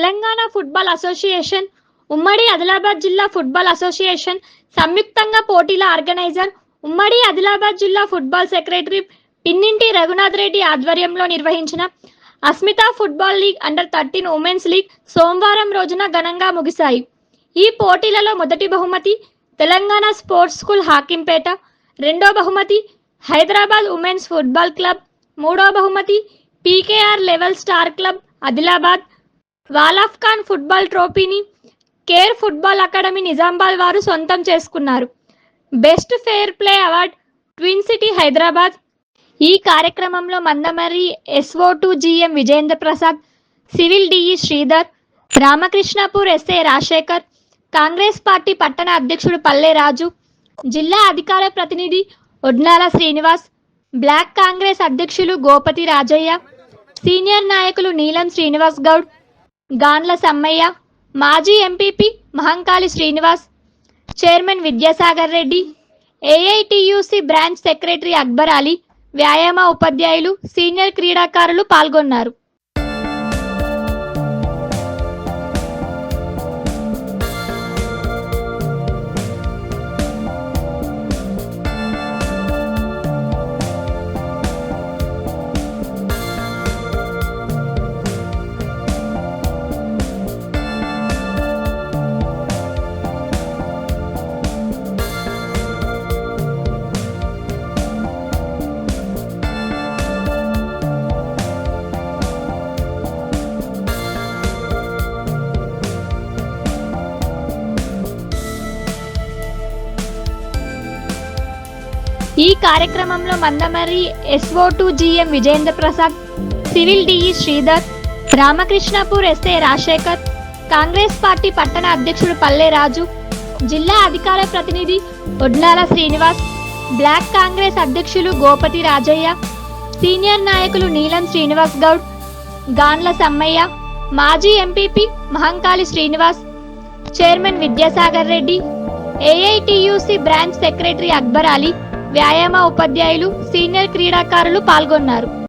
Telangana football association, ఉమ్మడి ఆదిలాబాద్ జిల్లా football association సంయుక్తంగా పోటీల ఆర్గనైజర్, ఉమ్మడి ఆదిలాబాద్ జిల్లా ఫుట్బాల్ సెక్రటరీ పిన్నింటి రఘునాథ్ రెడ్డి ఆధ్వర్యంలో నిర్వహించిన అస్మితా ఫుట్బాల్ లీగ్ అండర్-13 ఉమెన్స్ లీగ్ సోమవారం రోజున ఘనంగా ముగిశాయి. ఈ పోటీలలో మొదటి బహుమతి తెలంగాణ స్పోర్ట్స్ స్కూల్ హాకింపేట, రెండో బహుమతి హైదరాబాద్ ఉమెన్స్ ఫుట్బాల్ క్లబ్, మూడో బహుమతి PKR level star club Adilabad. వాలాఫ్ ఖాన్ ఫుట్బాల్ ట్రోఫీని కేర్ ఫుట్బాల్ అకాడమీ నిజామాబాద్ వారు సొంతం చేసుకున్నారు. Best fair play award twin city Hyderabad. ఈ కార్యక్రమంలో Mandamarri SO2 GM Vijendra Prasad, civil DE Sridhar, Ramakrishnapur SA Rajasekhar, Congress party పట్టణ అధ్యక్షుడు పల్లె రాజు, జిల్లా అధికార ప్రతినిధి ఒడ్నాల శ్రీనివాస్, బ్లాక్ కాంగ్రెస్ అధ్యక్షులు గోపతి రాజయ్య, సీనియర్ నాయకులు నీలం శ్రీనివాస్ గౌడ్, గాన్ల సమ్మయ్య, మాజీ MPP Mahankali Srinivas, chairman Vidyasagar Reddy, AITUC branch secretary Akbar Ali, వ్యాయామ ఉపాధ్యాయులు, సీనియర్ క్రీడాకారులు పాల్గొన్నారు. ఈ కార్యక్రమంలో Mandamarri SO2 GM Vijendra Prasad, civil DE Sridhar, Ramakrishnapur SA Rajasekhar, Congress party పట్టణ అధ్యక్షుడు పల్లె రాజు, జిల్లా అధికార ప్రతినిధి ఒడ్నాల శ్రీనివాస్, బ్లాక్ కాంగ్రెస్ అధ్యక్షులు గోపతి రాజయ్య, సీనియర్ నాయకులు నీలం శ్రీనివాస్ గౌడ్, గాన్ల సమ్మయ్య, మాజీ MPP Mahankali Srinivas, chairman Vidyasagar Reddy, AITUC branch secretary Akbar Ali, వ్యాయామ ఉపాధ్యాయులు, సీనియర్ క్రీడాకారులు పాల్గొన్నారు.